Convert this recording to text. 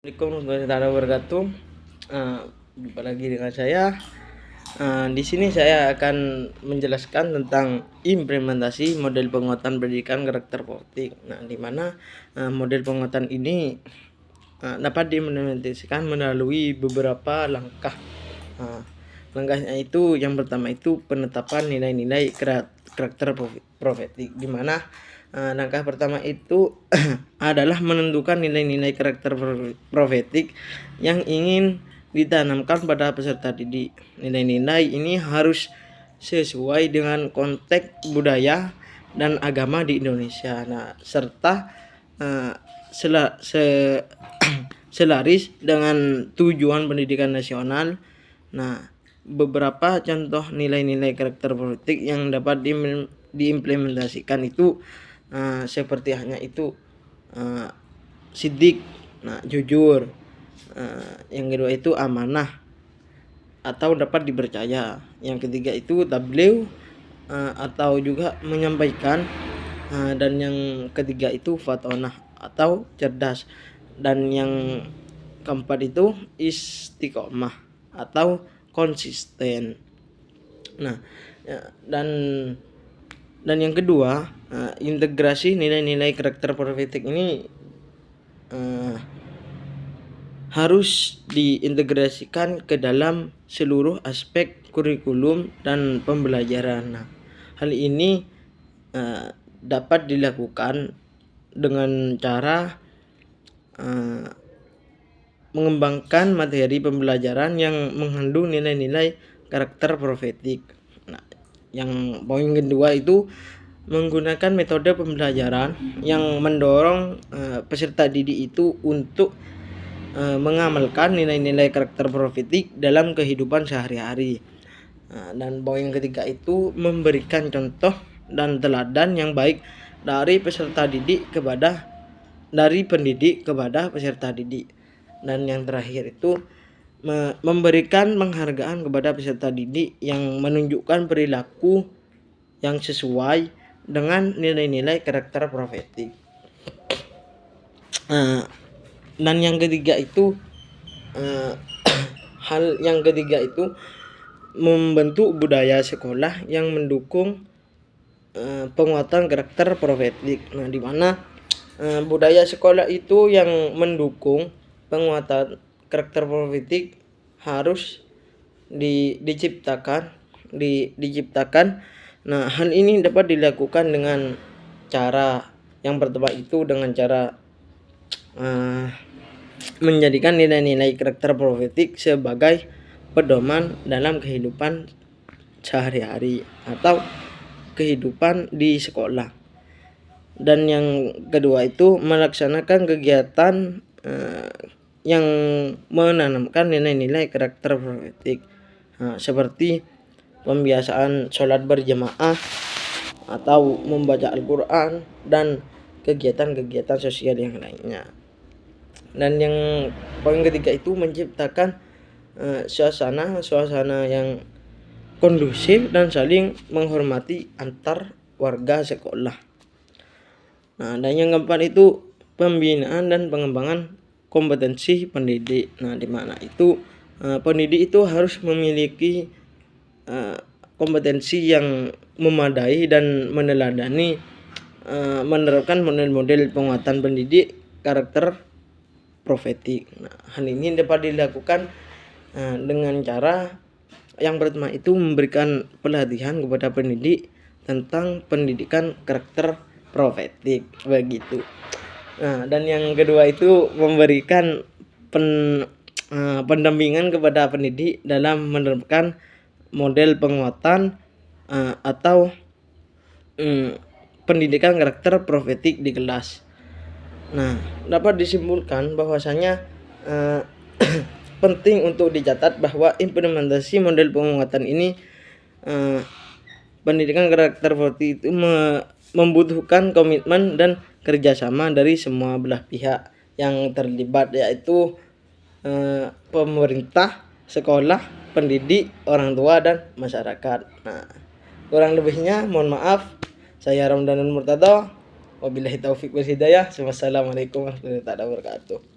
Assalamualaikum warahmatullahi wabarakatuh. Jumpa lagi dengan saya. Di sini saya akan menjelaskan tentang implementasi model penguatan pendidikan karakter politik. Nah, di mana model penguatan ini dapat diimplementasikan melalui beberapa langkah. Langkahnya itu yang pertama itu penetapan nilai-nilai karakter profetik, di mana langkah pertama itu adalah menentukan nilai-nilai karakter profetik yang ingin ditanamkan pada peserta didik. Nilai-nilai ini harus sesuai dengan konteks budaya dan agama di Indonesia. Nah, serta selaris dengan tujuan pendidikan nasional. Nah, beberapa contoh nilai-nilai karakter politik yang dapat diimplementasikan itu seperti hanya itu sidik, jujur, yang kedua itu amanah atau dapat dipercaya, yang ketiga itu tabligh atau juga menyampaikan, dan yang ketiga itu fatonah atau cerdas, dan yang keempat itu istiqomah atau konsisten. Nah, dan yang kedua, integrasi nilai-nilai karakter profetik ini harus diintegrasikan ke dalam seluruh aspek kurikulum dan pembelajaran. Nah, hal ini dapat dilakukan dengan cara mengembangkan materi pembelajaran yang mengandung nilai-nilai karakter profetik. Nah, yang poin kedua itu menggunakan metode pembelajaran yang mendorong peserta didik itu untuk mengamalkan nilai-nilai karakter profetik dalam kehidupan sehari-hari. Dan poin ketiga itu memberikan contoh dan teladan yang baik dari pendidik kepada peserta didik. Dan yang terakhir itu memberikan penghargaan kepada peserta didik yang menunjukkan perilaku yang sesuai dengan nilai-nilai karakter profetik. Dan yang ketiga itu hal yang ketiga itu membentuk budaya sekolah yang mendukung penguatan karakter profetik. Nah, di mana budaya sekolah itu yang mendukung penguatan karakter profetik harus diciptakan. Nah, hal ini dapat dilakukan dengan cara yang pertama itu dengan cara menjadikan nilai-nilai karakter profetik sebagai pedoman dalam kehidupan sehari-hari atau kehidupan di sekolah. Dan yang kedua itu melaksanakan kegiatan yang menanamkan nilai-nilai karakter profetik, seperti pembiasaan sholat berjamaah atau membaca Al-Quran dan kegiatan-kegiatan sosial yang lainnya. Dan yang poin ketiga itu menciptakan suasana yang kondusif dan saling menghormati antar warga sekolah. Nah, dan yang keempat itu pembinaan dan pengembangan kompetensi pendidik. Nah, di mana itu pendidik itu harus memiliki kompetensi yang memadai dan meneladani menerapkan model-model penguatan pendidik karakter profetik. Nah, hal ini dapat dilakukan dengan cara yang pertama itu memberikan pelatihan kepada pendidik tentang pendidikan karakter profetik begitu. Nah, dan yang kedua itu memberikan pendampingan kepada pendidik dalam menerapkan model penguatan atau pendidikan karakter profetik di kelas. Nah, dapat disimpulkan bahwasanya penting untuk dicatat bahwa implementasi model penguatan ini pendidikan karakter profetik itu membutuhkan komitmen dan kerjasama dari semua belah pihak yang terlibat, yaitu pemerintah, sekolah, pendidik, orang tua, dan masyarakat. Nah, kurang lebihnya mohon maaf. Saya Ramdanul Murtada. Wabillahi taufik wal hidayah. Wassalamualaikum warahmatullahi wabarakatuh.